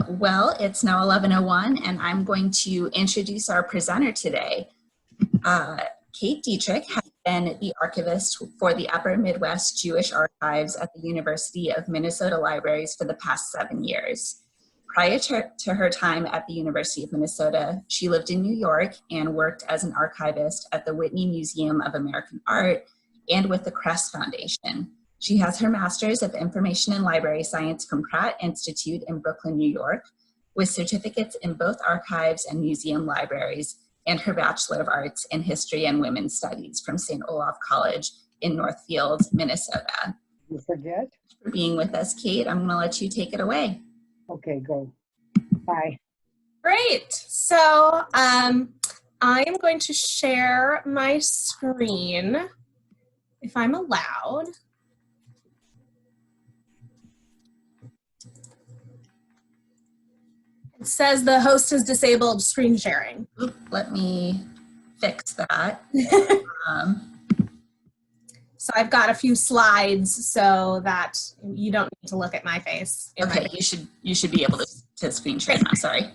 Well, it's now 11:01, and I'm going to introduce our presenter today. Kate Dietrick has been the archivist for the Upper Midwest Jewish Archives at the University of Minnesota Libraries for the past 7 years. Prior to her time at the University of Minnesota, she lived in New York and worked as an archivist at the Whitney Museum of American Art and with the Crest Foundation. She has her Master's of Information and Library Science from Pratt Institute in Brooklyn, New York, with certificates in both archives and museum libraries, and her Bachelor of Arts in History and Women's Studies from St. Olaf College in Northfield, Minnesota. You forget? Thanks for being with us, Kate. I'm going to let you take it away. Okay, go. Bye. Great. So I'm going to share my screen, if I'm allowed. It says the host has disabled screen sharing. Let me fix that. So I've got a few slides so that you don't need to look at my face. Okay, you should be able to screen share now, sorry.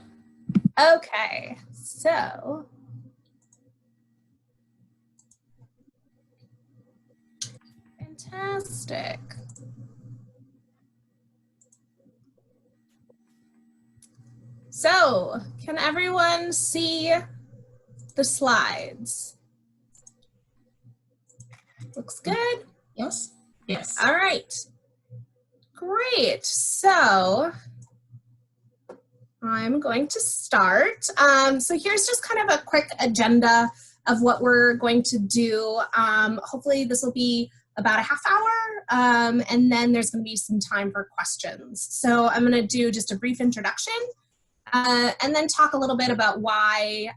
Okay, so fantastic. So, can everyone see the slides? Looks good? Yes? Yes. All right. Great. So, I'm going to start. So here's just kind of a quick agenda of what we're going to do. Hopefully this will be about a half hour, and then there's going to be some time for questions. So I'm going to do just a brief introduction, and then talk a little bit about why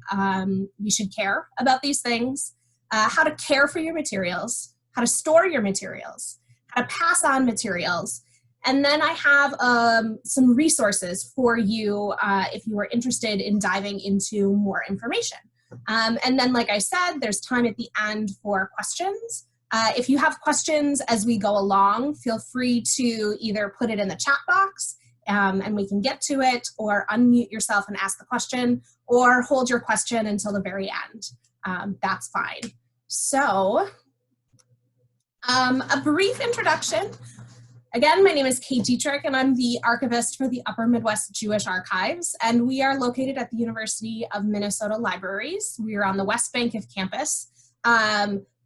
you should care about these things, how to care for your materials, how to store your materials, how to pass on materials, and then I have some resources for you if you are interested in diving into more information. And then, like I said, there's time at the end for questions. If you have questions as we go along, feel free to either put it in the chat box and we can get to it, or unmute yourself and ask the question, or hold your question until the very end. That's fine. So, a brief introduction. Again, my name is Kate Dietrick, and I'm the archivist for the Upper Midwest Jewish Archives, and we are located at the University of Minnesota Libraries. We are on the West Bank of campus.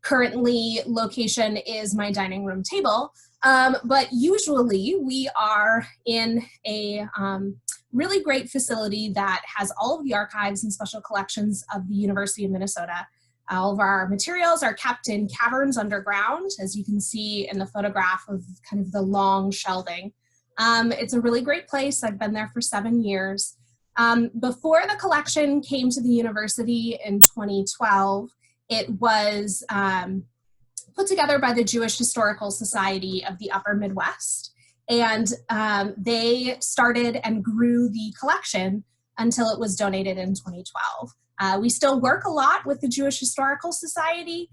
Currently, location is my dining room table, but usually we are in a really great facility that has all of the archives and special collections of the University of Minnesota. All of our materials are kept in caverns underground, as you can see in the photograph of kind of the long shelving. It's a really great place. I've been there for 7 years. Before the collection came to the university in 2012, it was put together by the Jewish Historical Society of the Upper Midwest. And they started and grew the collection until it was donated in 2012. We still work a lot with the Jewish Historical Society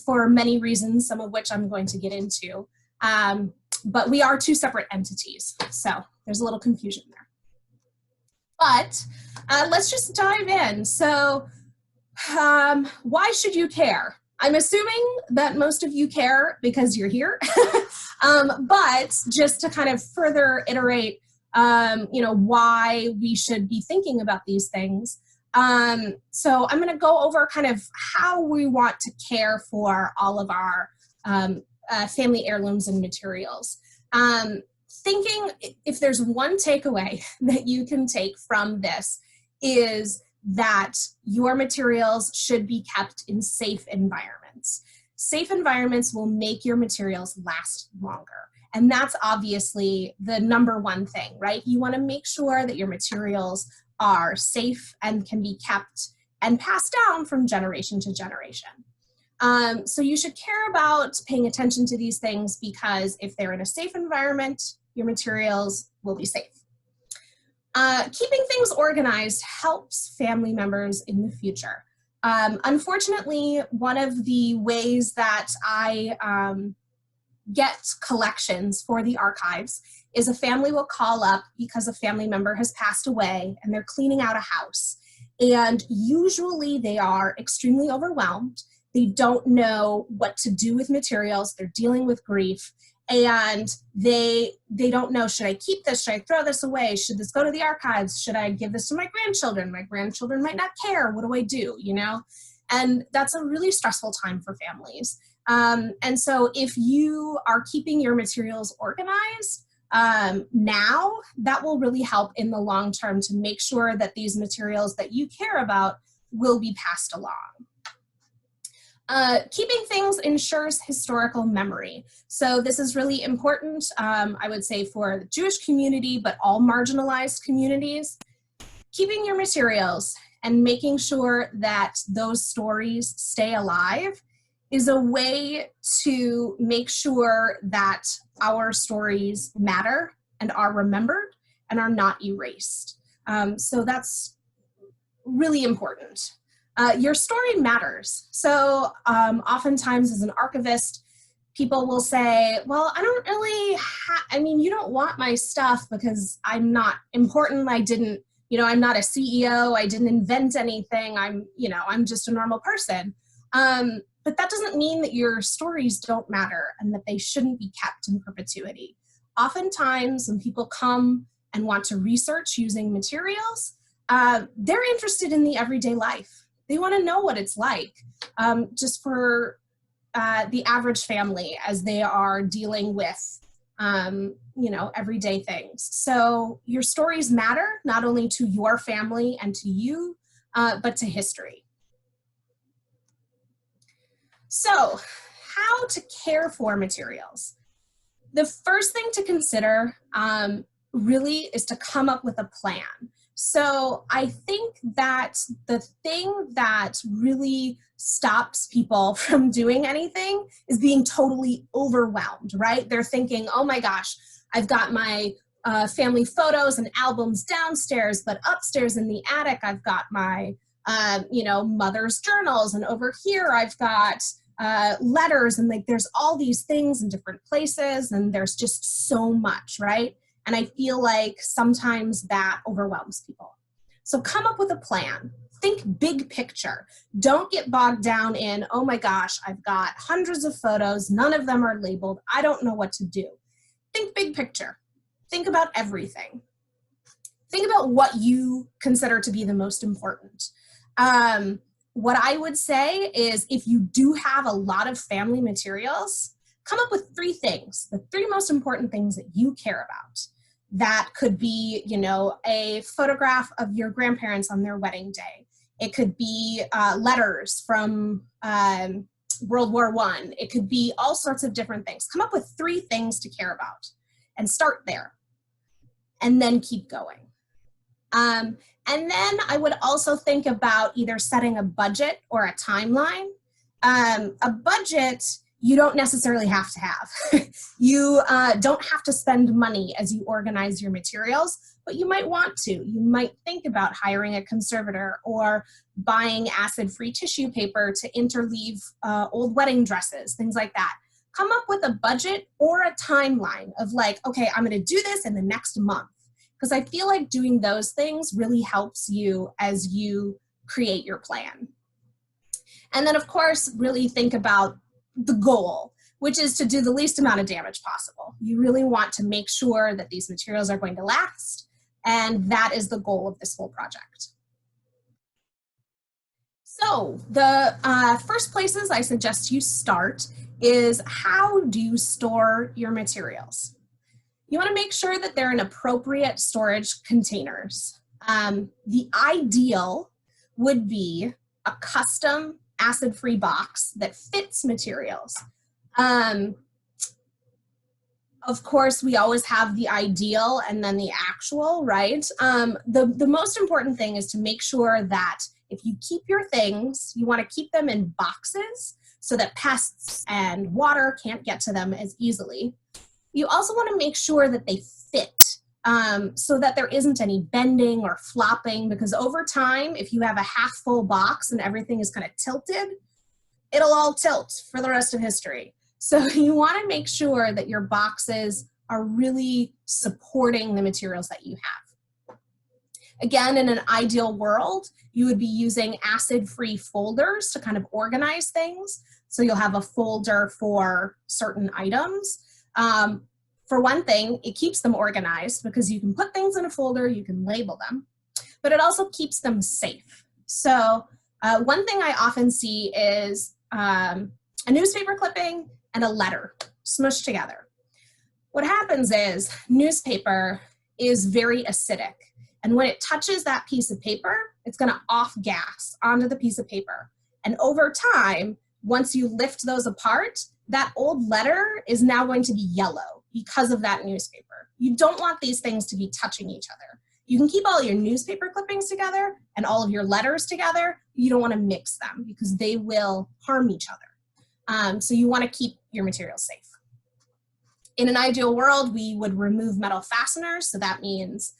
for many reasons, some of which I'm going to get into. But we are two separate entities, so there's a little confusion there. But let's just dive in. So why should you care? I'm assuming that most of you care because you're here. But just to kind of further iterate, why we should be thinking about these things. So I'm going to go over kind of how we want to care for all of our family heirlooms and materials. Thinking if there's one takeaway that you can take from this is that your materials should be kept in safe environments. Safe environments will make your materials last longer. And that's obviously the number one thing, right? You want to make sure that your materials are safe and can be kept and passed down from generation to generation. So you should care about paying attention to these things because if they're in a safe environment, your materials will be safe. Keeping things organized helps family members in the future. Unfortunately, one of the ways that I get collections for the archives is a family will call up because a family member has passed away and they're cleaning out a house. And usually they are extremely overwhelmed. They don't know what to do with materials. They're dealing with grief. And they don't know, should I keep this? Should I throw this away? Should this go to the archives? Should I give this to my grandchildren? My grandchildren might not care. What do I do? You know? And that's a really stressful time for families. And so if you are keeping your materials organized now, that will really help in the long term to make sure that these materials that you care about will be passed along. Keeping things ensures historical memory. So this is really important, I would say, for the Jewish community, but all marginalized communities. Keeping your materials and making sure that those stories stay alive is a way to make sure that our stories matter and are remembered and are not erased. So that's really important. Your story matters. So oftentimes as an archivist, people will say, well, I don't really, I mean, you don't want my stuff because I'm not important. I didn't, you know, I'm not a CEO. I didn't invent anything. I'm, you know, I'm just a normal person. But that doesn't mean that your stories don't matter and that they shouldn't be kept in perpetuity. Oftentimes when people come and want to research using materials, they're interested in the everyday life. They want to know what it's like, just for the average family as they are dealing with, you know, everyday things. So your stories matter not only to your family and to you, but to history. So how to care for materials. The first thing to consider really is to come up with a plan. So I think that the thing that really stops people from doing anything is being totally overwhelmed, right? They're thinking, oh my gosh, I've got my family photos and albums downstairs, but upstairs in the attic, I've got my, you know, mother's journals. And over here, I've got letters, and like there's all these things in different places, and there's just so much, right? And I feel like sometimes that overwhelms people. So come up with a plan. Think big picture. Don't get bogged down in, oh my gosh, I've got hundreds of photos. None of them are labeled. I don't know what to do. Think big picture. Think about everything. Think about what you consider to be the most important. What I would say is if you do have a lot of family materials, come up with 3 things, the 3 most important things that you care about. That could be, you know, a photograph of your grandparents on their wedding day. It could be letters from World War I. It could be all sorts of different things. Come up with 3 things to care about and start there and then keep going. And then I would also think about either setting a budget or a timeline. A budget you don't necessarily have to have. You don't have to spend money as you organize your materials, but you might want to. You might think about hiring a conservator or buying acid-free tissue paper to interleave old wedding dresses, things like that. Come up with a budget or a timeline of like, okay, I'm gonna do this in the next month. Because I feel like doing those things really helps you as you create your plan. And then of course, really think about the goal, which is to do the least amount of damage possible. You really want to make sure that these materials are going to last, and that is the goal of this whole project. So the first places I suggest you start is how do you store your materials? You want to make sure that they're in appropriate storage containers. The ideal would be a custom acid-free box that fits materials. Of course, we always have the ideal and then the actual, right? The most important thing is to make sure that if you keep your things, you want to keep them in boxes so that pests and water can't get to them as easily. You also want to make sure that they fit so that there isn't any bending or flopping, because over time, if you have a half full box and everything is kind of tilted, it'll all tilt for the rest of history. So you want to make sure that your boxes are really supporting the materials that you have. Again, in an ideal world, you would be using acid-free folders to kind of organize things. So you'll have a folder for certain items. For one thing, it keeps them organized because you can put things in a folder, you can label them, but it also keeps them safe. So one thing I often see is a newspaper clipping and a letter smushed together. What happens is newspaper is very acidic, and when it touches that piece of paper, it's going to off gas onto the piece of paper. And over time, once you lift those apart, that old letter is now going to be yellow because of that newspaper. You don't want these things to be touching each other. You can keep all your newspaper clippings together and all of your letters together. You don't want to mix them because they will harm each other. So you want to keep your materials safe. In an ideal world, we would remove metal fasteners. So that means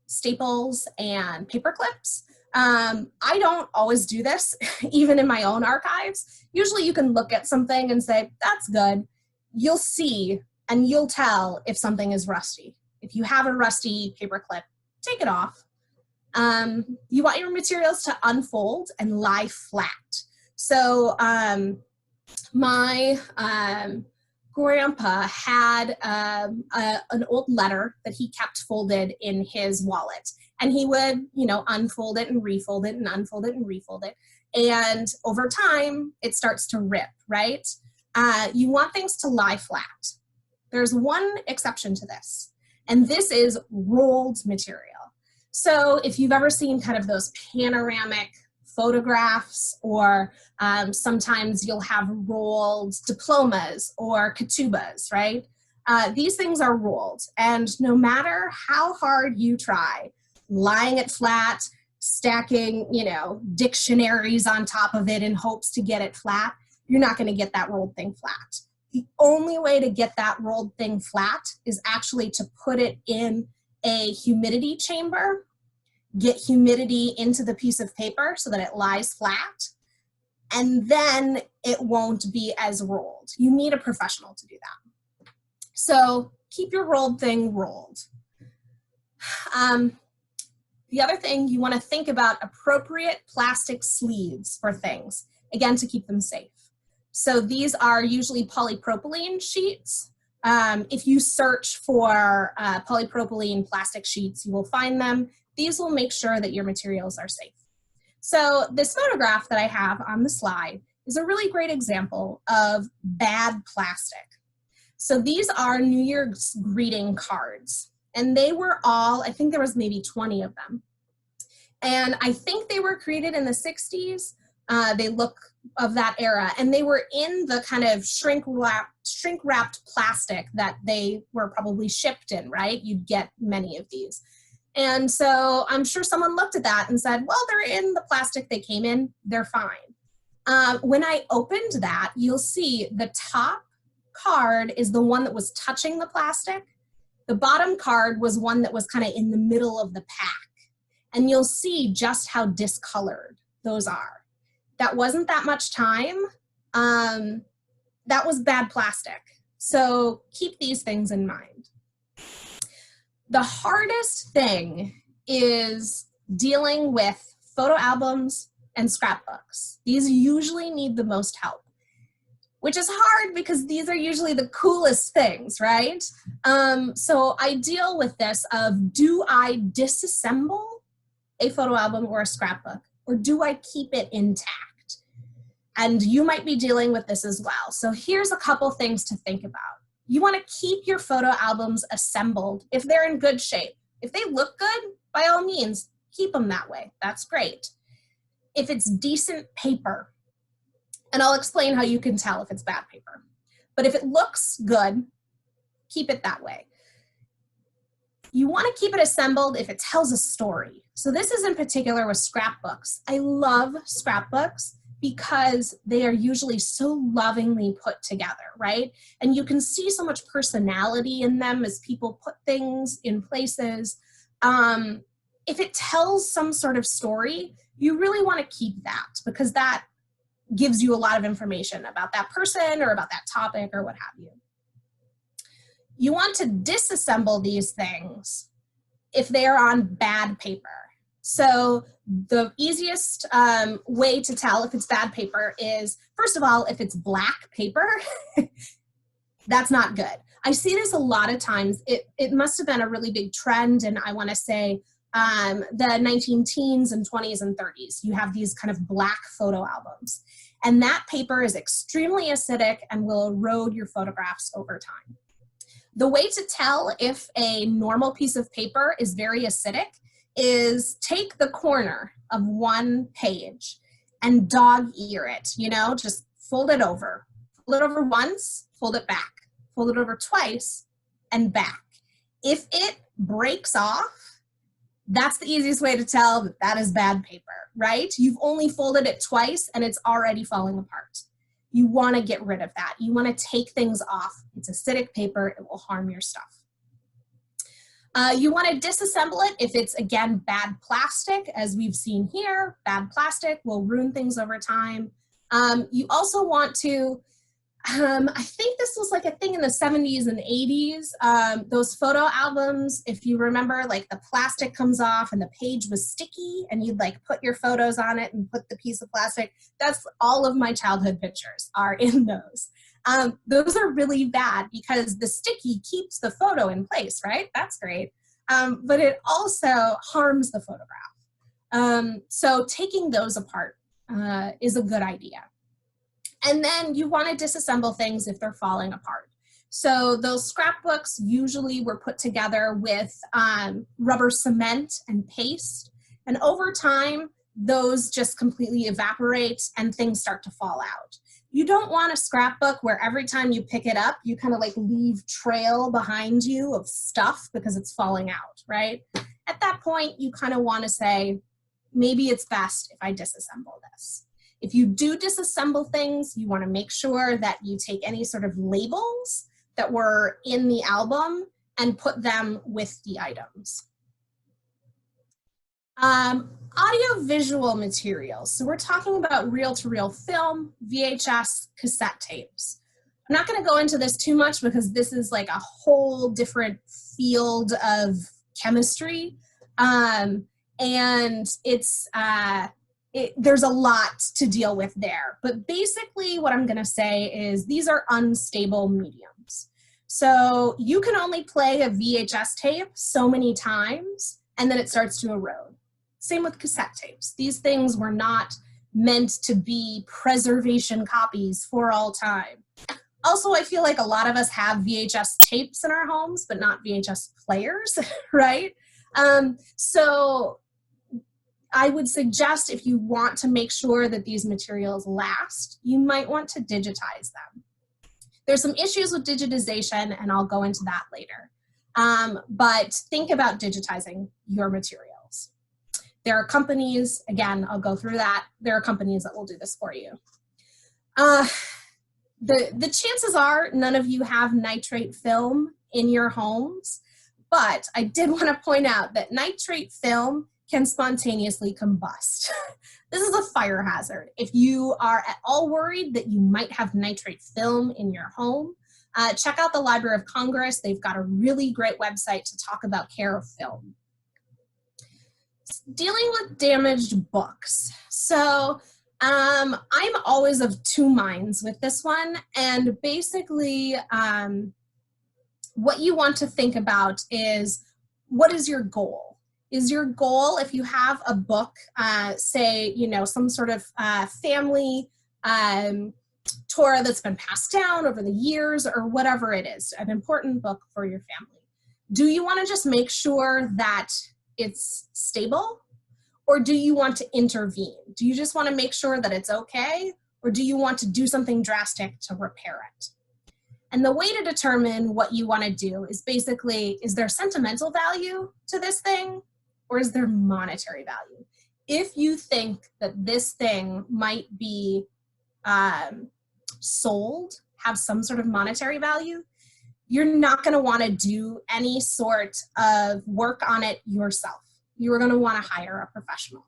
staples and paper clips. I don't always do this, even in my own archives. Usually you can look at something and say, that's good. You'll see and you'll tell if something is rusty. If you have a rusty paper clip, take it off. You want your materials to unfold and lie flat. So my grandpa had an old letter that he kept folded in his wallet. And he would, you know, unfold it and refold it and unfold it and refold it. And over time, it starts to rip, right? You want things to lie flat. There's one exception to this, and this is rolled material. So if you've ever seen kind of those panoramic photographs, or sometimes you'll have rolled diplomas or ketubas, right? These things are rolled, and no matter how hard you try, lying it flat, stacking, you know, dictionaries on top of it in hopes to get it flat, you're not going to get that rolled thing flat. The only way to get that rolled thing flat is actually to put it in a humidity chamber, get humidity into the piece of paper so that it lies flat, and then it won't be as rolled. You need a professional to do that. So keep your rolled thing rolled. The other thing, you want to think about appropriate plastic sleeves for things, again, to keep them safe. So these are usually polypropylene sheets. If you search for polypropylene plastic sheets, you will find them. These will make sure that your materials are safe. So this photograph that I have on the slide is a really great example of bad plastic. So these are New Year's greeting cards. And they were all, I think there was maybe 20 of them. And I think they were created in the 60s. They look of that era. And they were in the kind of shrink-wrapped plastic that they were probably shipped in, right? You'd get many of these. And so I'm sure someone looked at that and said, well, they're in the plastic they came in, they're fine. When I opened that, you'll see the top card is the one that was touching the plastic. The bottom card was one that was kind of in the middle of the pack. And you'll see just how discolored those are. That wasn't that much time. That was bad plastic. So keep these things in mind. The hardest thing is dealing with photo albums and scrapbooks. These usually need the most help, which is hard because these are usually the coolest things, right? So I deal with this of, do I disassemble a photo album or a scrapbook, or do I keep it intact? And you might be dealing with this as well. So here's a couple things to think about. You want to keep your photo albums assembled if they're in good shape. If they look good, by all means, keep them that way. That's great. If it's decent paper, and I'll explain how you can tell if it's bad paper, but if it looks good, keep it that way. You want to keep it assembled if it tells a story. So this is in particular with scrapbooks. I love scrapbooks because they are usually so lovingly put together, right? And you can see so much personality in them as people put things in places. If it tells some sort of story, you really want to keep that because that gives you a lot of information about that person or about that topic or what have you. You want to disassemble these things if they are on bad paper. So the easiest way to tell if it's bad paper is, first of all, if it's black paper, that's not good. I see this a lot of times. It must have been a really big trend, and I want to say the 19-teens and 20s and 30s. You have these kind of black photo albums. And that paper is extremely acidic and will erode your photographs over time. The way to tell if a normal piece of paper is very acidic is take the corner of one page and dog ear it, just fold it over. Fold it over once, fold it back. Fold it over twice and back. If it breaks off, that's the easiest way to tell that that is bad paper, right? You've only folded it twice and it's already falling apart. You want to get rid of that. You want to take things off. It's acidic paper. It will harm your stuff. You want to disassemble it if it's, again, bad plastic, as we've seen here. Bad plastic will ruin things over time. You also want to, I think this was like a thing in the 70s and 80s. Those photo albums, if you remember, like the plastic comes off and the page was sticky and you'd like put your photos on it and put the piece of plastic. That's all of my childhood pictures are in those. Those are really bad because the sticky keeps the photo in place, right? That's great. But it also harms the photograph. So taking those apart is a good idea. And then you want to disassemble things if they're falling apart. So those scrapbooks usually were put together with rubber cement and paste. And over time, those just completely evaporate and things start to fall out. You don't want a scrapbook where every time you pick it up, you kind of like leave trail behind you of stuff because it's falling out, right? At that point, you kind of want to say, maybe it's best if I disassemble this. If you do disassemble things, you want to make sure that you take any sort of labels that were in the album and put them with the items. Audiovisual materials. So we're talking about reel-to-reel film, VHS, cassette tapes. I'm not going to go into this too much because this is like a whole different field of chemistry. And it's, there's a lot to deal with there. But basically what I'm going to say is these are unstable mediums. So you can only play a VHS tape so many times and then it starts to erode. Same with cassette tapes. These things were not meant to be preservation copies for all time. Also, I feel like a lot of us have VHS tapes in our homes, but not VHS players, right? So I would suggest if you want to make sure that these materials last, you might want to digitize them. There's some issues with digitization, and I'll go into that later. But think about digitizing your materials. There are companies, again, I'll go through that. There are companies that will do this for you. The chances are none of you have nitrate film in your homes, but I did want to point out that nitrate film can spontaneously combust. This is a fire hazard. If you are at all worried that you might have nitrate film in your home, check out the Library of Congress. They've got a really great website to talk about care of film. Dealing with damaged books. So I'm always of two minds with this one. And basically, what you want to think about is, what is your goal? Is your goal, if you have a book, say, some sort of family Torah that's been passed down over the years or whatever it is, an important book for your family. Do you want to just make sure that it's stable, or do you want to intervene? Do you just want to make sure that it's okay, or do you want to do something drastic to repair it? And the way to determine what you want to do is basically, is there sentimental value to this thing, or is there monetary value? If you think that this thing might be sold, have some sort of monetary value, you're not going to want to do any sort of work on it yourself. You're going to want to hire a professional.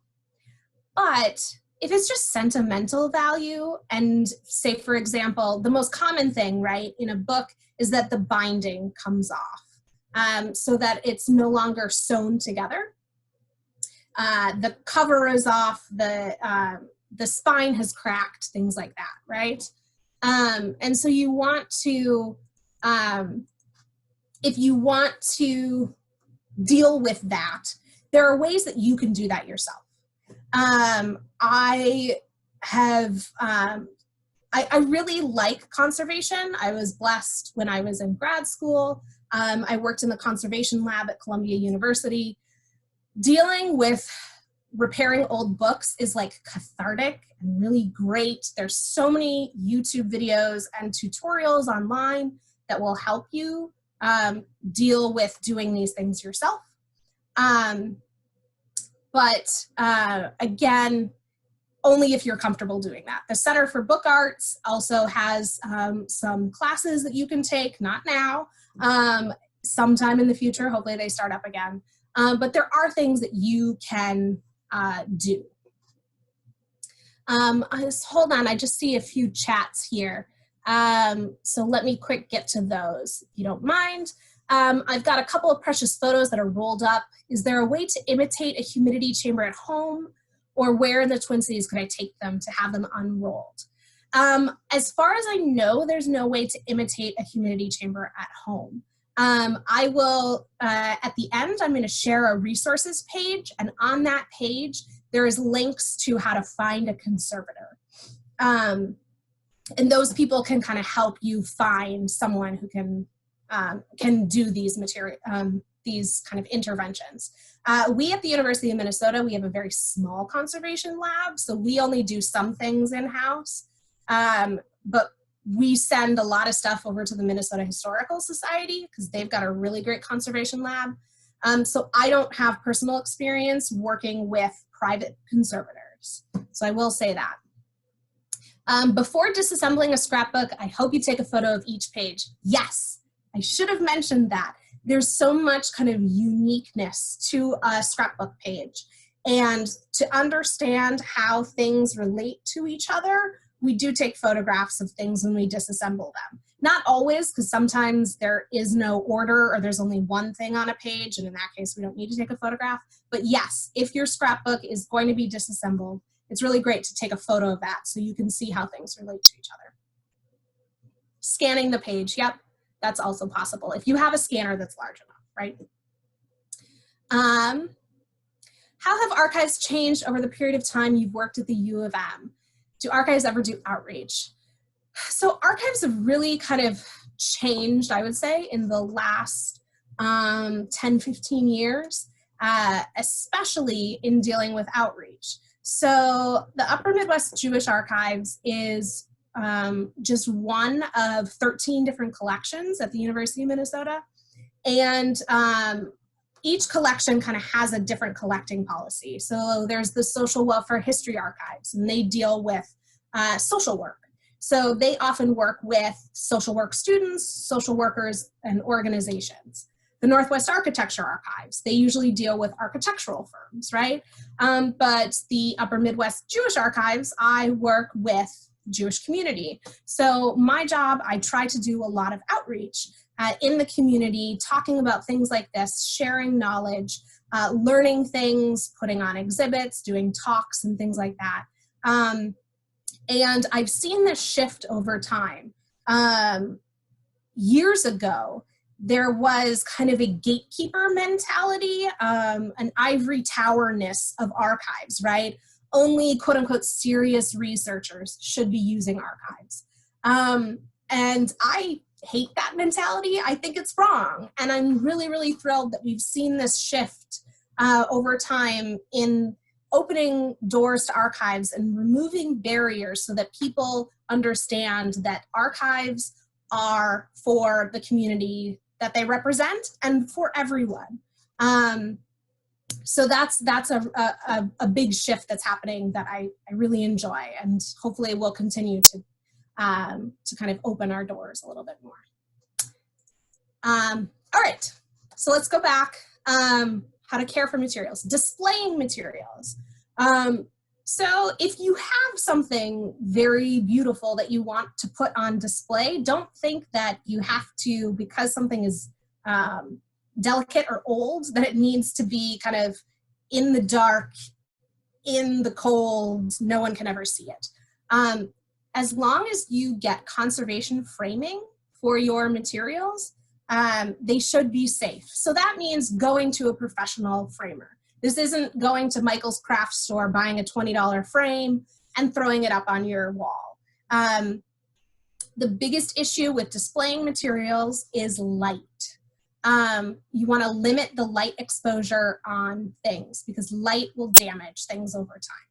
But if it's just sentimental value, and say, for example, the most common thing, right, in a book is that the binding comes off so that it's no longer sewn together. The cover is off, the spine has cracked, things like that, right? And so you want to, if you want to deal with that, there are ways that you can do that yourself. I really like conservation. I was blessed when I was in grad school. I worked in the conservation lab at Columbia University. Dealing with repairing old books is like cathartic and really great. There's so many YouTube videos and tutorials online that will help you deal with doing these things yourself. But again, only if you're comfortable doing that. The Center for Book Arts also has some classes that you can take, not now, sometime in the future. Hopefully they start up again. But there are things that you can do. Hold on, I just see a few chats here. So let me quick get to those, if you don't mind. I've got a couple of precious photos that are rolled up. Is there a way to imitate a humidity chamber at home, or where in the Twin Cities could I take them to have them unrolled? As far as I know, there's no way to imitate a humidity chamber at home. I will, at the end, I'm going to share a resources page, and on that page, there is links to how to find a conservator. And those people can kind of help you find someone who can do these these kind of interventions. We at the University of Minnesota, we have a very small conservation lab, so we only do some things in-house, but we send a lot of stuff over to the Minnesota Historical Society because they've got a really great conservation lab. So I don't have personal experience working with private conservators, so I will say that. Before disassembling a scrapbook, I hope you take a photo of each page. Yes, I should have mentioned that. There's so much kind of uniqueness to a scrapbook page. And to understand how things relate to each other, we do take photographs of things when we disassemble them. Not always, because sometimes there is no order or there's only one thing on a page, and in that case, we don't need to take a photograph. But yes, if your scrapbook is going to be disassembled, it's really great to take a photo of that so you can see how things relate to each other. Scanning the page, yep, that's also possible if you have a scanner that's large enough, right? How have archives changed over the period of time you've worked at the U of M? Do archives ever do outreach? So archives have really kind of changed, I would say, in the last 10, 15 years, especially in dealing with outreach. So the Upper Midwest Jewish Archives is just one of 13 different collections at the University of Minnesota. And each collection kind of has a different collecting policy. So there's the Social Welfare History Archives, and they deal with social work. So they often work with social work students, social workers, and organizations. The Northwest Architecture Archives, they usually deal with architectural firms, right? But the Upper Midwest Jewish Archives, I work with Jewish community. So my job, I try to do a lot of outreach in the community, talking about things like this, sharing knowledge, learning things, putting on exhibits, doing talks and things like that. And I've seen this shift over time. Years ago, there was kind of a gatekeeper mentality, an ivory tower-ness of archives, right? Only quote unquote serious researchers should be using archives. And I hate that mentality. I think it's wrong. And I'm really, really thrilled that we've seen this shift over time in opening doors to archives and removing barriers so that people understand that archives are for the community that they represent and for everyone. So that's a big shift that's happening that I really enjoy, and hopefully will continue to kind of open our doors a little bit more. All right, so let's go back. How to care for materials, displaying materials. So if you have something very beautiful that you want to put on display, don't think that you have to, because something is delicate or old, that it needs to be kind of in the dark, in the cold, no one can ever see it. As long as you get conservation framing for your materials, they should be safe. So that means going to a professional framer. This isn't going to Michael's craft store, buying a $20 frame and throwing it up on your wall. The biggest issue with displaying materials is light. You want to limit the light exposure on things because light will damage things over time.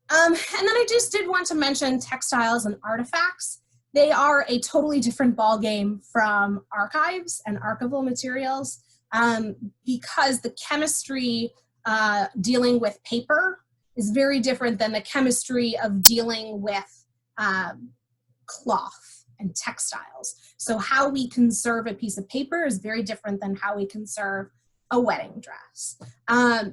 And then I just did want to mention textiles and artifacts. They are a totally different ballgame from archives and archival materials because the chemistry dealing with paper is very different than the chemistry of dealing with cloth and textiles. So how we conserve a piece of paper is very different than how we conserve a wedding dress.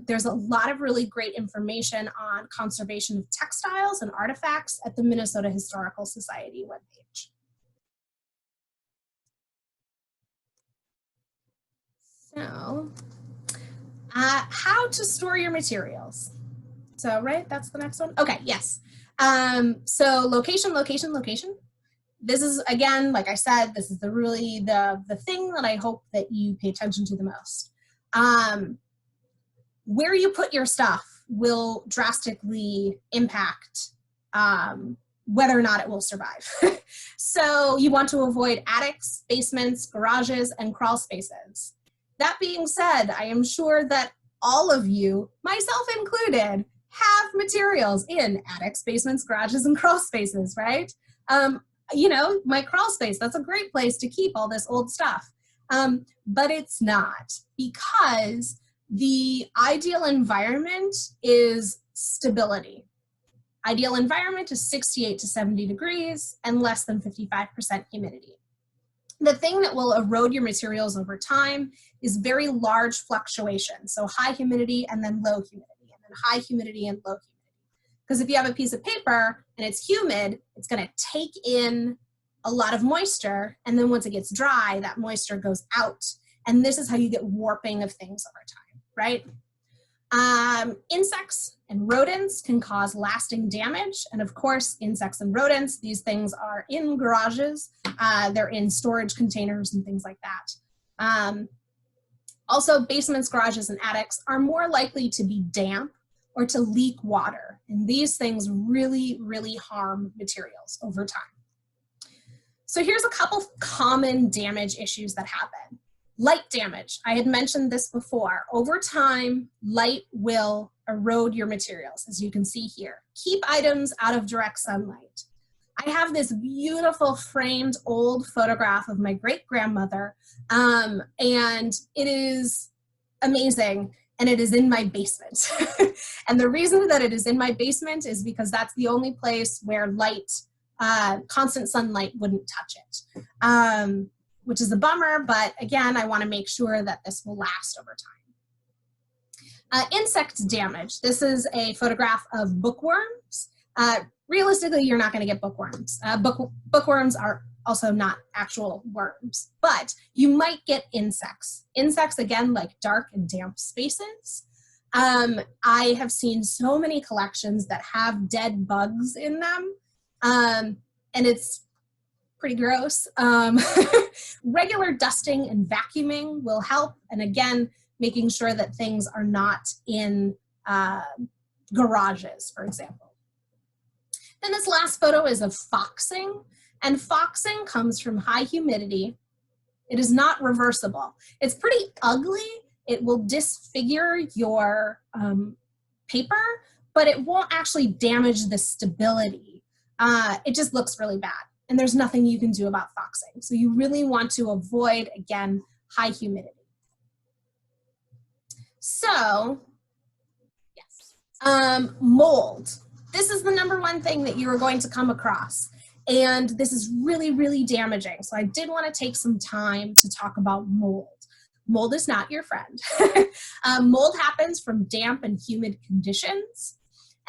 There's a lot of really great information on conservation of textiles and artifacts at the Minnesota Historical Society webpage. So, how to store your materials. So, right, that's the next one. Okay, yes. So location, location, location. This is, again, like I said, this is really the thing that I hope that you pay attention to the most. Where you put your stuff will drastically impact whether or not it will survive. So you want to avoid attics, basements, garages, and crawl spaces. That being said, I am sure that all of you, myself included, have materials in attics, basements, garages, and crawl spaces, right? You know, my crawl space, that's a great place to keep all this old stuff. But it's not, because the ideal environment is stability. Ideal environment is 68 to 70 degrees and less than 55% humidity. The thing that will erode your materials over time is very large fluctuations. So high humidity and then low humidity, and then high humidity and low humidity. Because if you have a piece of paper and it's humid, it's going to take in a lot of moisture, and then once it gets dry, that moisture goes out. And this is how you get warping of things over time, right? Insects and rodents can cause lasting damage. And of course, insects and rodents, these things are in garages. They're in storage containers and things like that. Also, basements, garages, and attics are more likely to be damp or to leak water. And these things really, really harm materials over time. So here's a couple common damage issues that happen. Light damage. I had mentioned this before. Over time, light will erode your materials, as you can see here. Keep items out of direct sunlight. I have this beautiful framed old photograph of my great-grandmother, and it is amazing, and it is in my basement. And the reason that it is in my basement is because that's the only place where light, constant sunlight wouldn't touch it. Which is a bummer, but again, I want to make sure that this will last over time. Insect damage. This is a photograph of bookworms. Realistically, you're not going to get bookworms. Bookworms are also not actual worms, but you might get insects. Insects, again, like dark and damp spaces. I have seen so many collections that have dead bugs in them, and it's pretty gross. Regular dusting and vacuuming will help. And again, making sure that things are not in garages, for example. Then this last photo is of foxing. And foxing comes from high humidity. It is not reversible. It's pretty ugly. It will disfigure your paper, but it won't actually damage the stability. It just looks really bad. And there's nothing you can do about foxing. So you really want to avoid, again, high humidity. So, yes, mold. This is the #1 thing that you're going to come across. And this is really, really damaging. So I did want to take some time to talk about mold. Mold is not your friend. Mold happens from damp and humid conditions.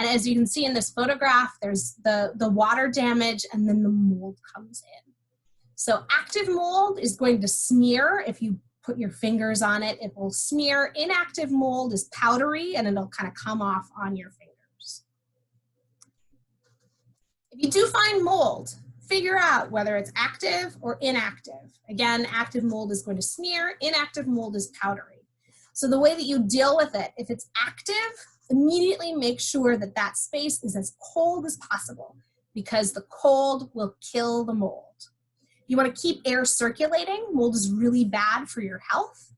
And as you can see in this photograph, there's the water damage and then the mold comes in. So active mold is going to smear. If you put your fingers on it, it will smear. Inactive mold is powdery and it'll kind of come off on your fingers. If you do find mold, figure out whether it's active or inactive. Again, active mold is going to smear, inactive mold is powdery. So the way that you deal with it, if it's active, immediately make sure that that space is as cold as possible because the cold will kill the mold. You want to keep air circulating. Mold is really bad for your health,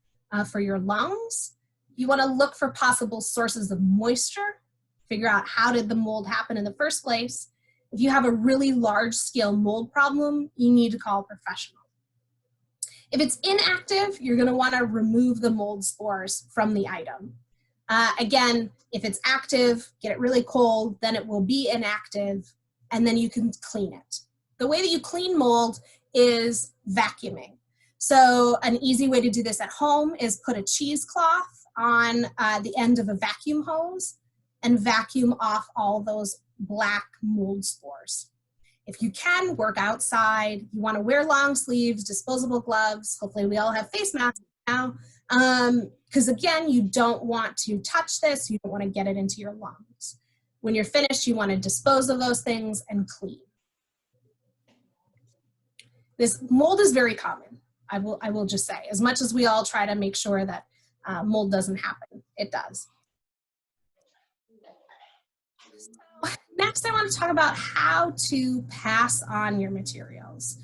for your lungs. You want to look for possible sources of moisture, figure out how did the mold happen in the first place. If you have a really large-scale mold problem, you need to call a professional. If it's inactive, you're going to want to remove the mold spores from the item. Again, if it's active, get it really cold, then it will be inactive, and then you can clean it. The way that you clean mold is vacuuming. So an easy way to do this at home is put a cheesecloth on the end of a vacuum hose and vacuum off all those black mold spores. If you can, work outside. You want to wear long sleeves, disposable gloves. Hopefully we all have face masks now. Because again, you don't want to touch this. You don't want to get it into your lungs. When you're finished, you want to dispose of those things and clean. This mold is very common. I will just say, as much as we all try to make sure that mold doesn't happen, it does. So next, I want to talk about how to pass on your materials.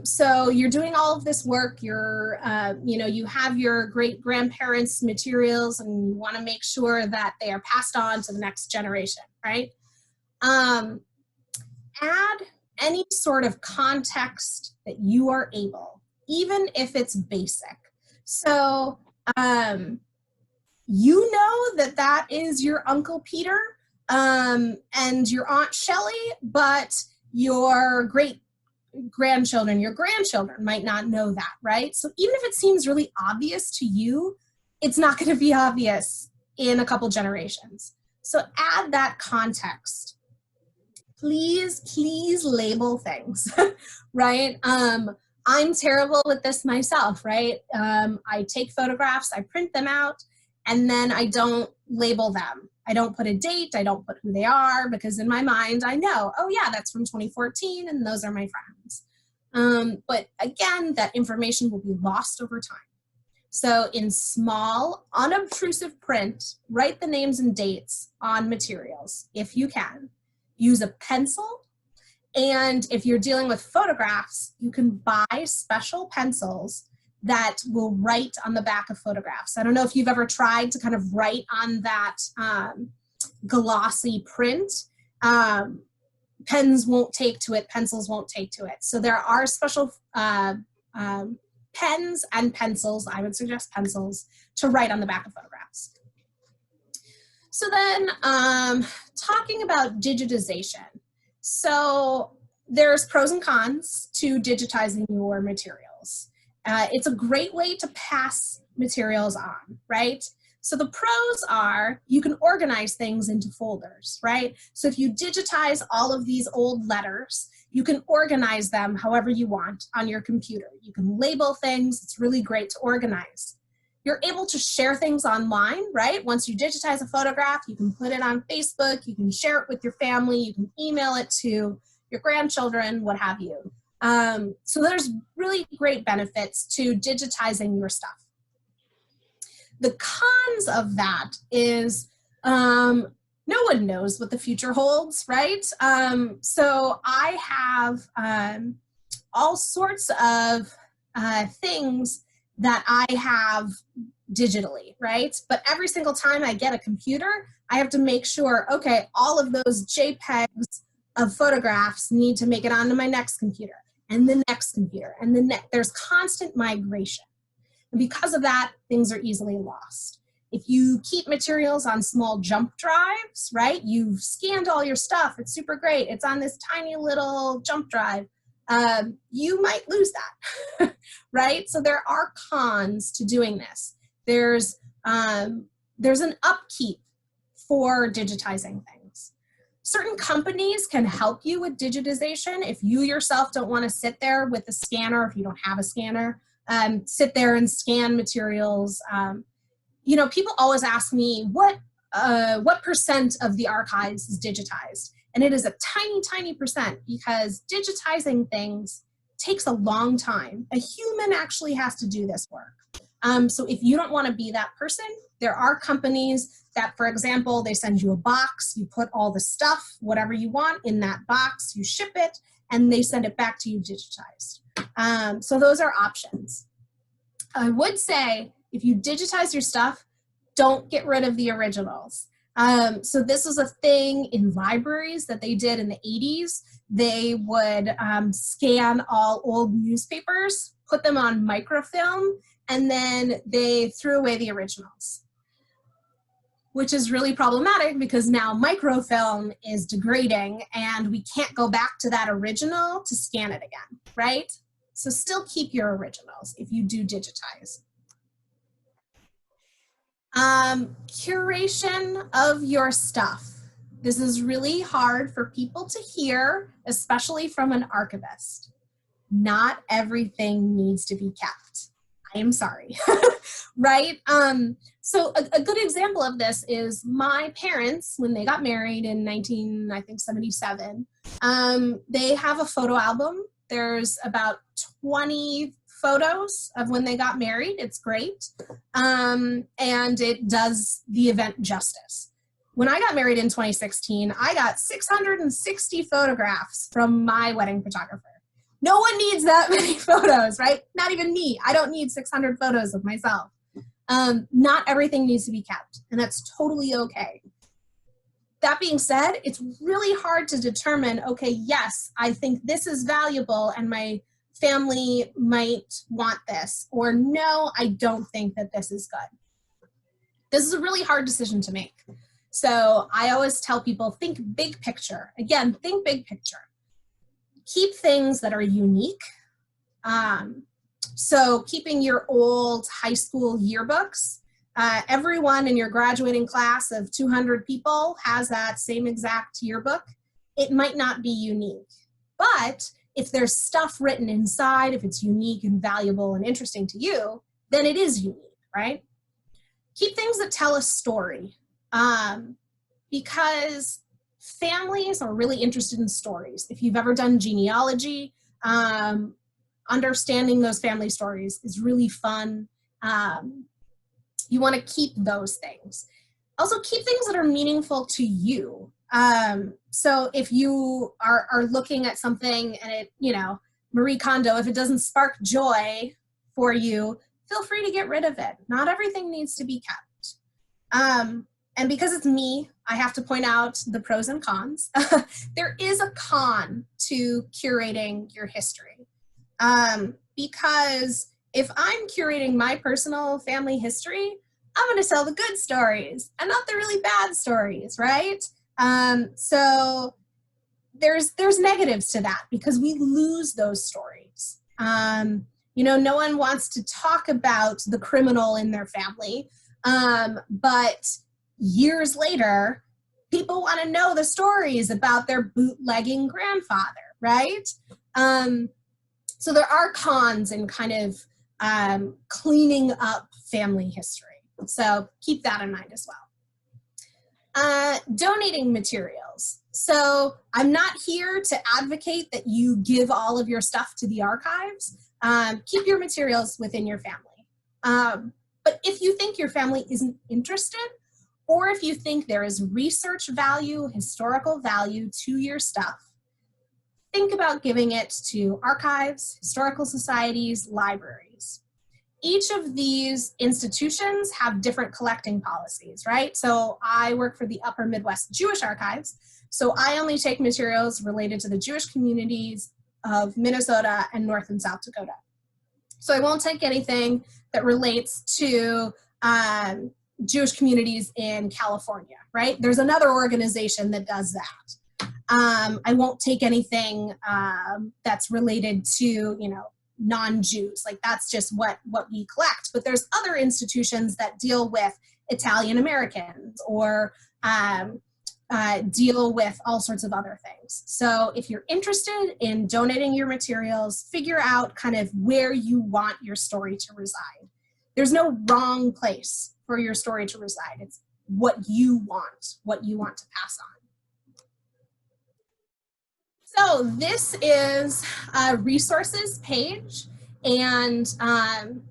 So you're doing all of this work. You're, you have your great grandparents' materials, and you want to make sure that they are passed on to the next generation, right? Add any sort of context that you are able, even if it's basic. So you know that that is your Uncle Peter and your Aunt Shelley, but your great-grandchildren, your grandchildren might not know that, right? So even if it seems really obvious to you, it's not going to be obvious in a couple generations. So add that context. Please label things, right? I'm terrible with this myself, right? I take photographs, I print them out, and then I don't label them. I don't put a date, I don't put who they are, because in my mind I know, oh yeah, that's from 2014 and those are my friends. But again, that information will be lost over time. So in small, unobtrusive print, write the names and dates on materials if you can. Use a pencil, and if you're dealing with photographs, you can buy special pencils that will write on the back of photographs. I don't know if you've ever tried to kind of write on that glossy print. Pens won't take to it, pencils won't take to it. So there are special pens and pencils, I would suggest pencils, to write on the back of photographs. So then, talking about digitization. So there's pros and cons to digitizing your materials. It's a great way to pass materials on, right? So the pros are you can organize things into folders, right? So if you digitize all of these old letters, you can organize them however you want on your computer. You can label things. It's really great to organize. You're able to share things online, right? Once you digitize a photograph, you can put it on Facebook, you can share it with your family, you can email it to your grandchildren, what have you. So there's really great benefits to digitizing your stuff. The cons of that is no one knows what the future holds, right? So I have all sorts of things that I have digitally, right? But every single time I get a computer, I have to make sure, okay, all of those JPEGs of photographs need to make it onto my next computer, and the next computer, and the next. There's constant migration. And because of that, things are easily lost. If you keep materials on small jump drives, right? You've scanned all your stuff, it's super great, it's on this tiny little jump drive. You might lose that, right? So there are cons to doing this. There's an upkeep for digitizing things. Certain companies can help you with digitization. If you yourself don't want to sit there with a scanner, if you don't have a scanner, sit there and scan materials. You know, people always ask me, what percent of the archives is digitized? And it is a tiny, tiny percent, because digitizing things takes a long time. A human actually has to do this work. So if you don't want to be that person, there are companies that, for example, they send you a box, you put all the stuff, whatever you want in that box, you ship it, and they send it back to you digitized. So those are options. I would say, if you digitize your stuff, don't get rid of the originals. So this was a thing in libraries that they did in the 80s. They would scan all old newspapers, put them on microfilm, and then they threw away the originals, which is really problematic because now microfilm is degrading and we can't go back to that original to scan it again, right? So still keep your originals if you do digitize. Curation of your stuff. This is really hard for people to hear, especially from an archivist. Not everything needs to be kept. I am sorry, right? So a good example of this is my parents, when they got married in 1977, they have a photo album. There's about 20 photos of when they got married. It's great. And it does the event justice. When I got married in 2016, I got 660 photographs from my wedding photographer. No one needs that many photos, right? Not even me. I don't need 600 photos of myself. Not everything needs to be kept, and that's totally okay. That being said, it's really hard to determine, okay, yes, I think this is valuable and my family might want this, or no, I don't think that this is good. This is a really hard decision to make. So I always tell people, think big picture. Again, think big picture. Keep things that are unique. So keeping your old high school yearbooks, everyone in your graduating class of 200 people has that same exact yearbook. It might not be unique, but if there's stuff written inside, if it's unique and valuable and interesting to you, then it is unique, right? Keep things that tell a story, because families are really interested in stories. If you've ever done genealogy, understanding those family stories is really fun. You want to keep those things. Also, keep things that are meaningful to you. So if you are looking at something and it, you know, Marie Kondo, if it doesn't spark joy for you, feel free to get rid of it. Not everything needs to be kept. And because it's me, I have to point out the pros and cons. There is a con to curating your history. Because if I'm curating my personal family history, I'm going to tell the good stories and not the really bad stories, right? So there's negatives to that because we lose those stories. You know, no one wants to talk about the criminal in their family, but years later, people want to know the stories about their bootlegging grandfather, right? So there are cons in kind of cleaning up family history. So keep that in mind as well. Donating materials. So I'm not here to advocate that you give all of your stuff to the archives. Keep your materials within your family. But if you think your family isn't interested, or if you think there is research value, historical value to your stuff, think about giving it to archives, historical societies, libraries. Each of these institutions have different collecting policies, right? So I work for the Upper Midwest Jewish Archives, so I only take materials related to the Jewish communities of Minnesota and North and South Dakota. So I won't take anything that relates to Jewish communities in California, right? There's another organization that does that. I won't take anything that's related to, you know, non-Jews. Like that's just what we collect. But there's other institutions that deal with Italian Americans or deal with all sorts of other things. So if you're interested in donating your materials, figure out kind of where you want your story to reside. There's no wrong place for your story to reside. It's what you want to pass on. So this is a resources page, and I'm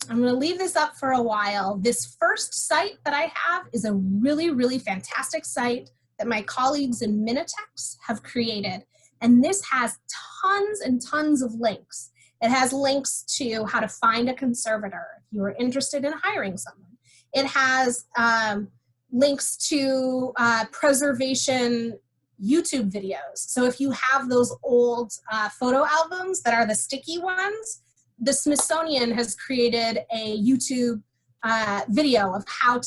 going to leave this up for a while. This first site that I have is a really, really fantastic site that my colleagues in Minitex have created. And this has tons and tons of links. It has links to how to find a conservator if you are interested in hiring someone. It has links to preservation YouTube videos. So if you have those old photo albums that are the sticky ones, the Smithsonian has created a YouTube video of how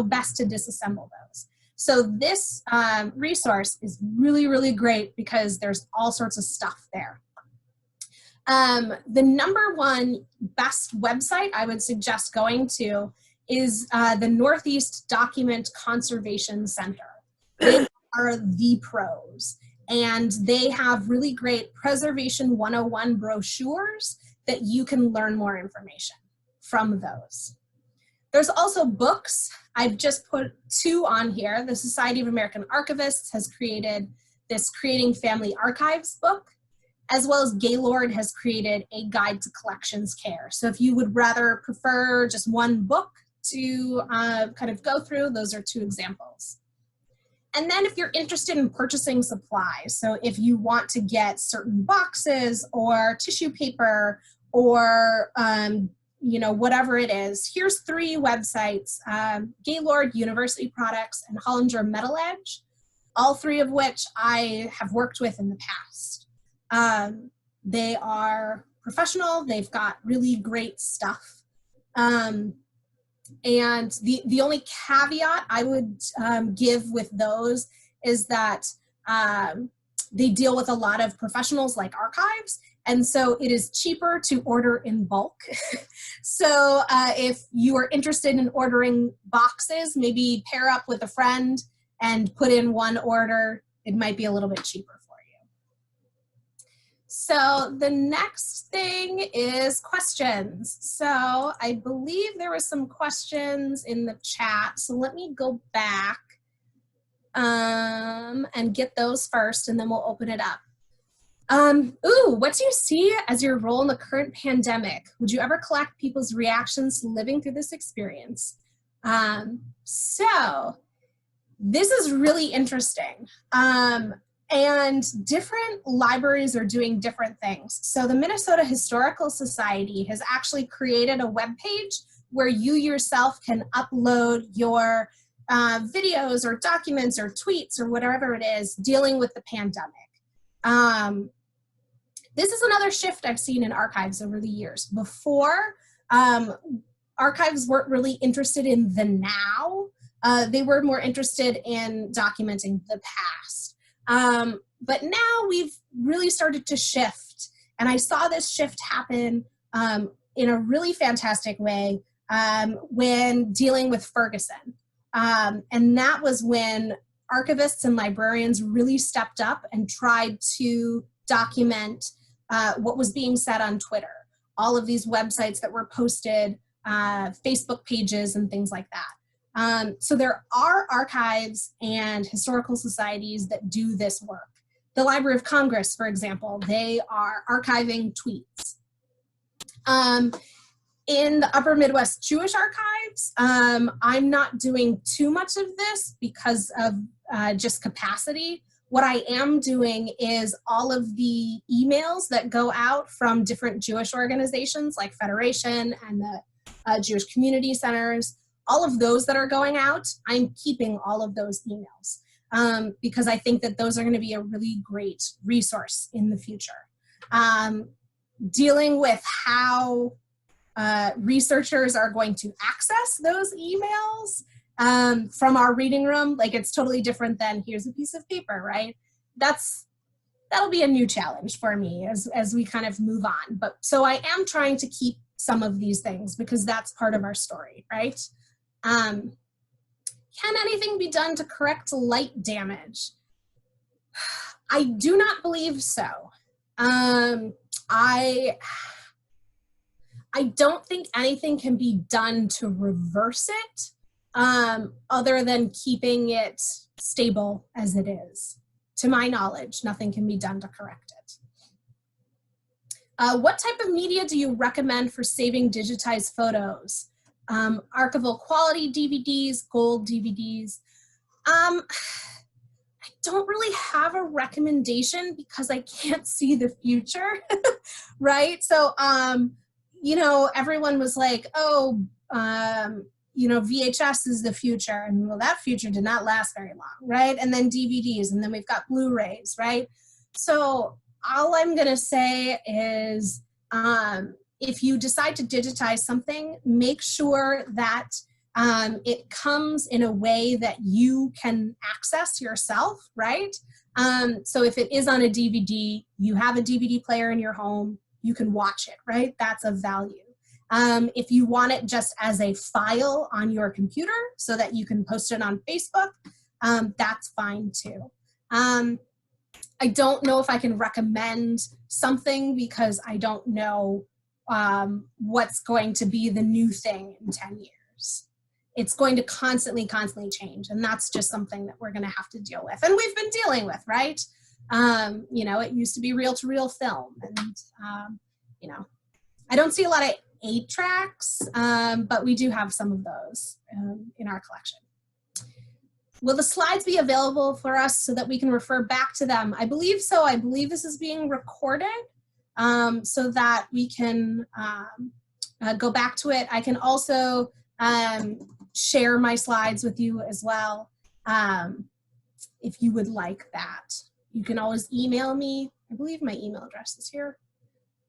best to disassemble those. So this resource is really, really great because there's all sorts of stuff there. The number one best website I would suggest going to is the Northeast Document Conservation Center. They are the pros, and they have really great Preservation 101 brochures that you can learn more information from those. There's also books. I've just put 2 on here. The Society of American Archivists has created this Creating Family Archives book, as well as Gaylord has created a guide to collections care. So if you would rather prefer just one book to kind of go through, those are 2 examples. And then if you're interested in purchasing supplies, so if you want to get certain boxes or tissue paper or you know, whatever it is, here's 3 websites, Gaylord, University Products, and Hollinger Metal Edge, all 3 of which I have worked with in the past. They are professional, they've got really great stuff. And the only caveat I would give with those is that they deal with a lot of professionals like archives, and so it is cheaper to order in bulk. So if you are interested in ordering boxes, maybe pair up with a friend and put in one order. It might be a little bit cheaper for you. So the next thing is questions. So I believe there were some questions in the chat. So let me go back and get those first, and then we'll open it up. What do you see as your role in the current pandemic? Would you ever collect people's reactions to living through this experience? So this is really interesting. And different libraries are doing different things. So the Minnesota Historical Society has actually created a webpage where you yourself can upload your videos or documents or tweets or whatever it is dealing with the pandemic. This is another shift I've seen in archives over the years. Before, archives weren't really interested in the now. They were more interested in documenting the past. But now we've really started to shift. And I saw this shift happen in a really fantastic way when dealing with Ferguson. And that was when archivists and librarians really stepped up and tried to document what was being said on Twitter. All of these websites that were posted, Facebook pages and things like that. So there are archives and historical societies that do this work. The Library of Congress, for example, they are archiving tweets. In the Upper Midwest Jewish Archives, I'm not doing too much of this because of just capacity. What I am doing is all of the emails that go out from different Jewish organizations like Federation and the Jewish Community Centers, all of those that are going out, I'm keeping all of those emails because I think that those are going to be a really great resource in the future. Dealing with how researchers are going to access those emails from our reading room, like it's totally different than here's a piece of paper, right? That'll be a new challenge for me as we kind of move on. But so I am trying to keep some of these things because that's part of our story, right? Can anything be done to correct light damage? I do not believe so. I don't think anything can be done to reverse it, other than keeping it stable as it is. To my knowledge, nothing can be done to correct it. What type of media do you recommend for saving digitized photos? Archival quality DVDs, gold DVDs. I don't really have a recommendation because I can't see the future, right? So, you know, everyone was like, oh, you know, VHS is the future. And well, that future did not last very long, right? And then DVDs, and then we've got Blu-rays, right? So all I'm gonna say is, if you decide to digitize something, make sure that it comes in a way that you can access yourself, right? So if it is on a DVD, you have a DVD player in your home, you can watch it, right? That's of value. If you want it just as a file on your computer so that you can post it on Facebook, that's fine too. I don't know if I can recommend something because I don't know what's going to be the new thing in 10 years. It's going to constantly change. And that's just something that we're gonna have to deal with. And we've been dealing with, right? You know, it used to be reel-to-reel film. And, you know, I don't see a lot of 8-tracks, but we do have some of those in our collection. Will the slides be available for us so that we can refer back to them? I believe so. I believe this is being recorded so that we can go back to it. I can also share my slides with you as well if you would like that. You can always email me. I believe my email address is here.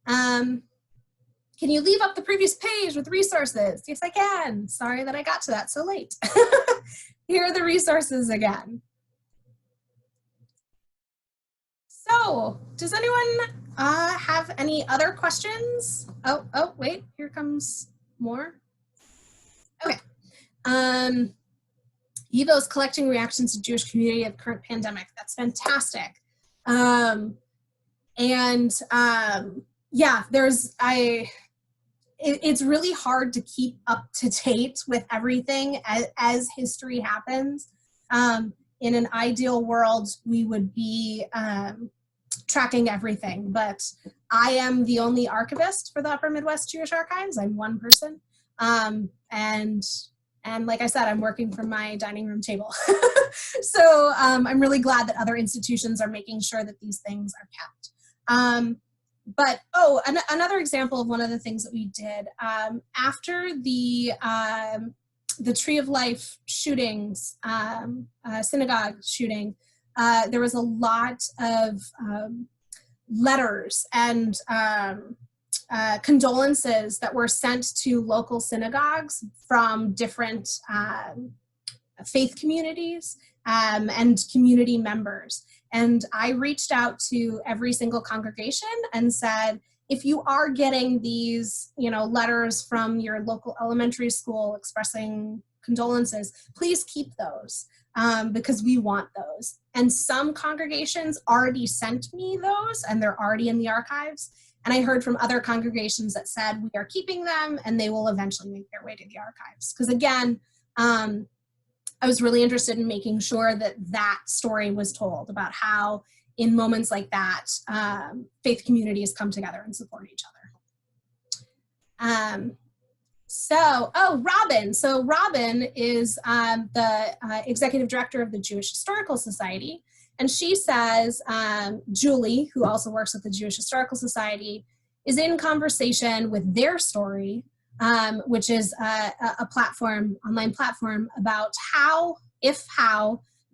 Can you leave up the previous page with resources? Yes, I can. Sorry that I got to that so late. Here are the resources again. So, does anyone have any other questions? Oh, wait, here comes more. Okay. Evo's collecting reactions to Jewish community of the current pandemic. That's fantastic. Yeah, it's really hard to keep up to date with everything as history happens. In an ideal world, we would be tracking everything, but I am the only archivist for the Upper Midwest Jewish Archives. I'm one person. And like I said, I'm working from my dining room table. So I'm really glad that other institutions are making sure that these things are kept. But, another example of one of the things that we did, after the Tree of Life shootings, synagogue shooting, there was a lot of letters and condolences that were sent to local synagogues from different faith communities and community members. And I reached out to every single congregation and said, if you are getting these, you know, letters from your local elementary school expressing condolences, please keep those because we want those. And some congregations already sent me those and they're already in the archives. And I heard from other congregations that said we are keeping them and they will eventually make their way to the archives. Because again, I was really interested in making sure that that story was told about how in moments like that, faith communities come together and support each other. Robin. So Robin is the executive director of the Jewish Historical Society. And she says, Julie, who also works at the Jewish Historical Society, is in conversation with Their Story, which is a platform, online platform, about how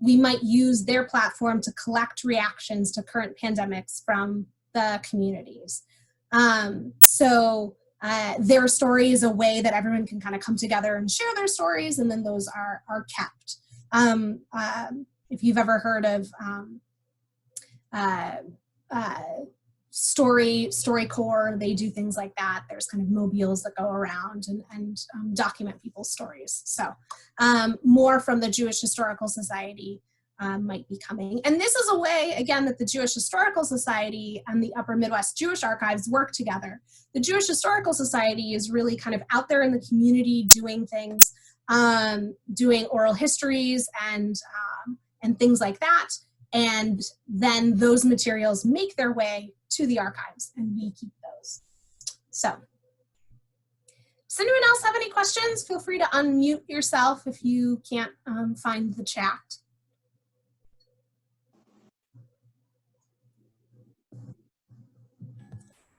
we might use their platform to collect reactions to current pandemics from the communities. Their Story is a way that everyone can kind of come together and share their stories, and then those are kept. If you've ever heard of StoryCorps, they do things like that. There's kind of mobiles that go around and document people's stories. So more from the Jewish Historical Society might be coming. And this is a way, again, that the Jewish Historical Society and the Upper Midwest Jewish Archives work together. The Jewish Historical Society is really kind of out there in the community doing things, doing oral histories and things like that. And then those materials make their way to the archives, and we keep those. So, does anyone else have any questions? Feel free to unmute yourself if you can't find the chat.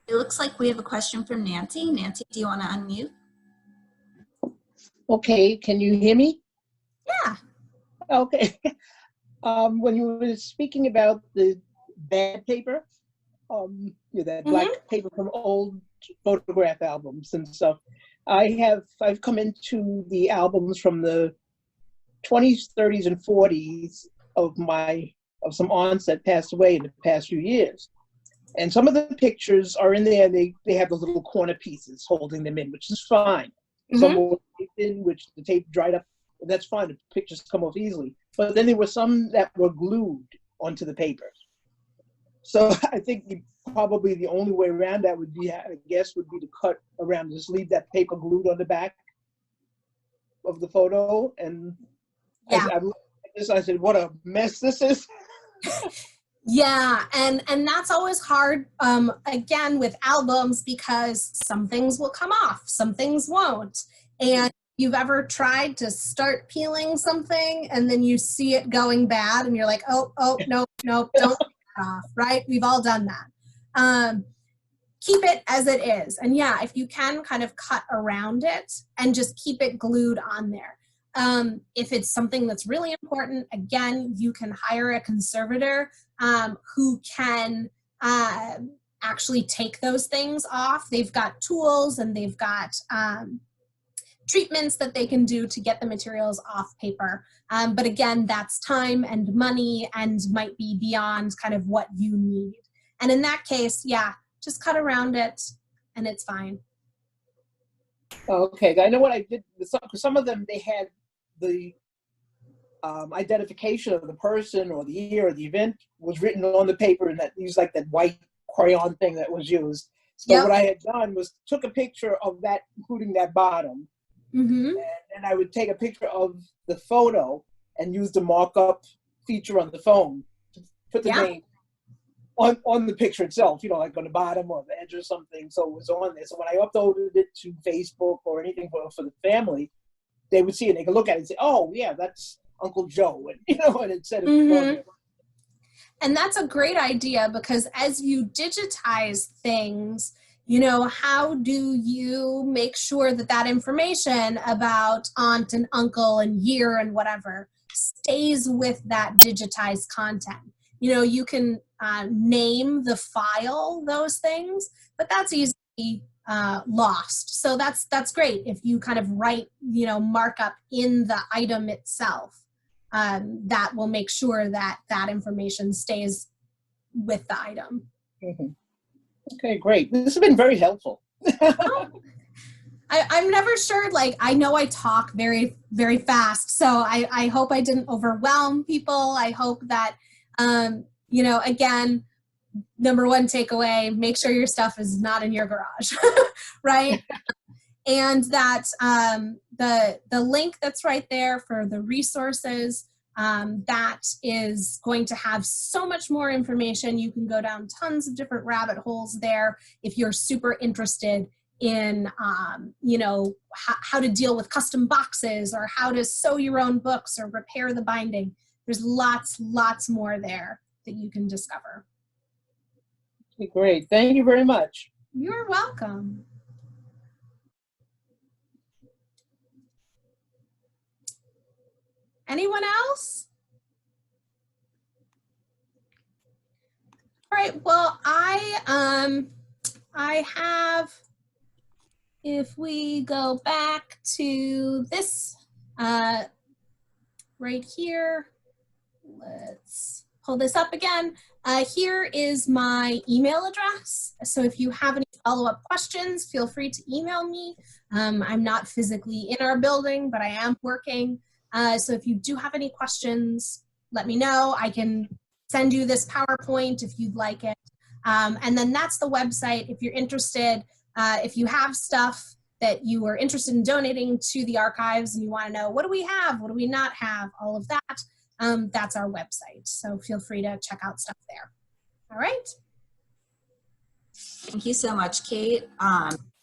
It looks like we have a question from Nancy. Nancy, do you want to unmute? Okay, can you hear me? Yeah. Okay. When you were speaking about the bad paper, that black paper from old photograph albums and stuff, I've come into the albums from the 20s, 30s, and 40s of some aunts that passed away in the past few years. And some of the pictures are in there, and they have those little corner pieces holding them in, which is fine. Some were taped in, which the tape dried up. That's fine. The pictures come off easily. But then there were some that were glued onto the paper. So I think probably the only way around that would be, I guess, would be to cut around, just leave that paper glued on the back of the photo. And yeah. I said, what a mess this is. Yeah, and that's always hard, again, with albums, because some things will come off, some things won't. And you've ever tried to start peeling something and then you see it going bad and you're like, oh, no, don't take it off, right? We've all done that. Keep it as it is. And yeah, if you can kind of cut around it and just keep it glued on there. If it's something that's really important, again, you can hire a conservator who can actually take those things off. They've got tools and they've got treatments that they can do to get the materials off paper. But again, that's time and money and might be beyond kind of what you need. And in that case, yeah, just cut around it and it's fine. Okay, I know what I did. Some of them, they had the identification of the person or the year or the event was written on the paper, and that used like that white crayon thing that was used. So what I had done was took a picture of that, including that bottom, and I would take a picture of the photo and use the markup feature on the phone to put the name on the picture itself, like on the bottom or the edge or something, so it was on there. So when I uploaded it to Facebook or anything for the family, they would see it, they could look at it and say, oh, yeah, that's Uncle Joe, and, and it said it. And that's a great idea, because as you digitize things, how do you make sure that that information about aunt and uncle and year and whatever stays with that digitized content? You can name the file those things, but that's easily lost. So that's great if you kind of write, markup in the item itself. That will make sure that that information stays with the item. Okay, great. This has been very helpful. I'm never sure, I know I talk very, very fast, so I hope I didn't overwhelm people. I hope that, again, number one takeaway, make sure your stuff is not in your garage, right? And that the link that's right there for the resources, that is going to have so much more information. You can go down tons of different rabbit holes there if you're super interested in, how to deal with custom boxes or how to sew your own books or repair the binding. There's lots more there that you can discover. Okay, great. Thank you very much. You're welcome. Anyone else? All right, well, I have, if we go back to this right here, let's pull this up again. Here is my email address. So if you have any follow-up questions, feel free to email me. I'm not physically in our building, but I am working. So if you do have any questions, let me know. I can send you this PowerPoint if you'd like it. And then that's the website if you're interested. If you have stuff that you are interested in donating to the archives and you want to know, what do we have, what do we not have, all of that, that's our website. So feel free to check out stuff there. All right. Thank you so much, Kate.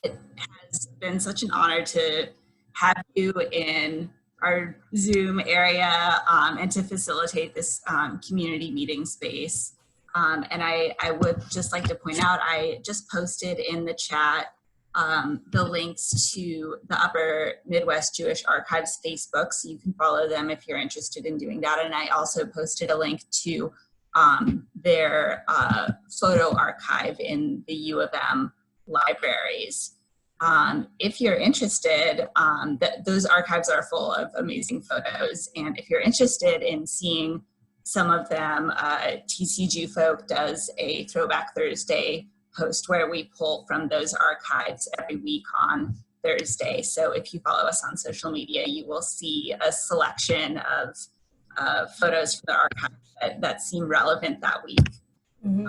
It has been such an honor to have you in our Zoom area and to facilitate this community meeting space. And I would just like to point out, I just posted in the chat the links to the Upper Midwest Jewish Archives Facebook, so you can follow them if you're interested in doing that. And I also posted a link to their photo archive in the U of M libraries. If you're interested, those archives are full of amazing photos. And if you're interested in seeing some of them, TCG Folk does a Throwback Thursday post where we pull from those archives every week on Thursday. So if you follow us on social media, you will see a selection of photos from the archive that seem relevant that week. Mm-hmm.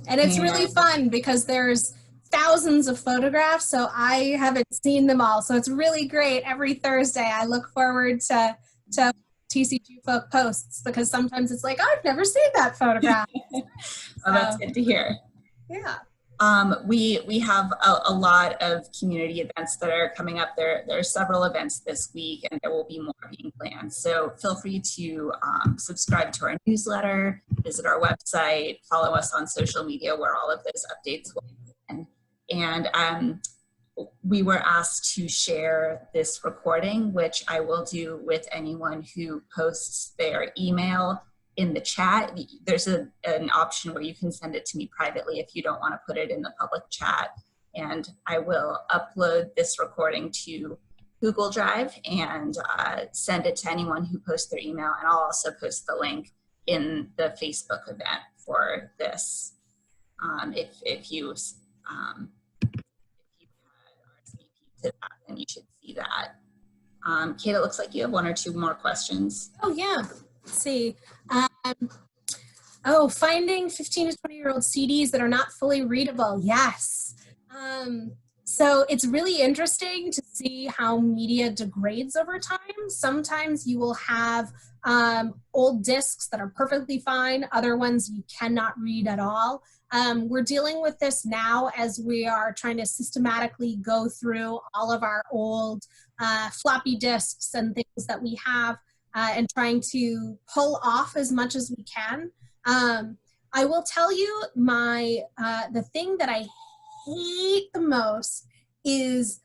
And it's really fun because there's thousands of photographs, so I haven't seen them all. So it's really great. Every Thursday, I look forward to TCG Folk posts because sometimes it's like, oh, I've never seen that photograph. Well, that's good to hear. Yeah. We have a lot of community events that are coming up. There are several events this week, and there will be more being planned. So feel free to subscribe to our newsletter, visit our website, follow us on social media where all of those updates will be. And we were asked to share this recording, which I will do with anyone who posts their email in the chat. There's an option where you can send it to me privately if you don't want to put it in the public chat. And I will upload this recording to Google Drive and send it to anyone who posts their email. And I'll also post the link in the Facebook event for this. If you had RSVP to that, then you should see that. Kate, it looks like you have one or two more questions. Oh, yeah. Let's see. Finding 15 to 20-year-old CDs that are not fully readable. Yes. So it's really interesting to see how media degrades over time. Sometimes you will have old discs that are perfectly fine, other ones you cannot read at all. We're dealing with this now as we are trying to systematically go through all of our old floppy disks and things that we have and trying to pull off as much as we can. I will tell you the thing that I hate the most is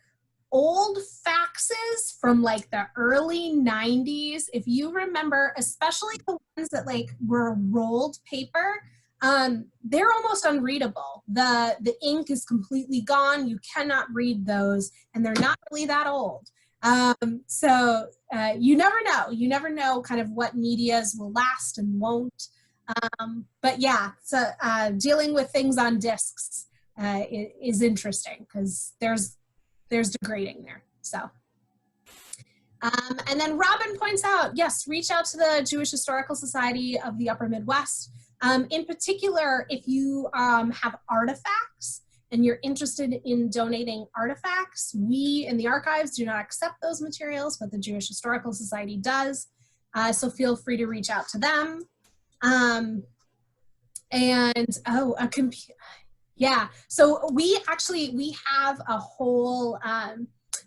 old faxes from like the early 90s. If you remember, especially the ones that like were rolled paper, they're almost unreadable. The ink is completely gone. You cannot read those, and they're not really that old. So you never know. You never know kind of what medias will last and won't. But yeah, so dealing with things on discs is interesting because there's degrading there. So. And then Robin points out, yes, reach out to the Jewish Historical Society of the Upper Midwest. In particular, if you have artifacts and you're interested in donating artifacts, we in the archives do not accept those materials, but the Jewish Historical Society does. So feel free to reach out to them. Yeah, so we have a whole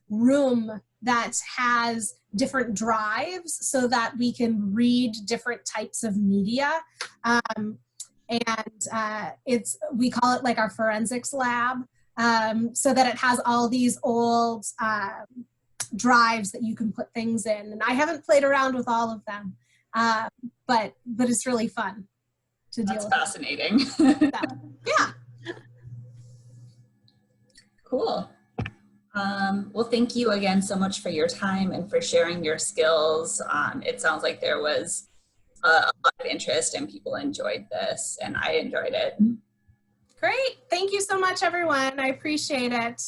room that has different drives so that we can read different types of media. We call it like our forensics lab, so that it has all these old drives that you can put things in. And I haven't played around with all of them, but it's really fun to deal with. That's fascinating. So, yeah. Cool. Well, thank you again so much for your time and for sharing your skills. It sounds like there was a lot of interest and people enjoyed this, and I enjoyed it. Great. Thank you so much, everyone. I appreciate it.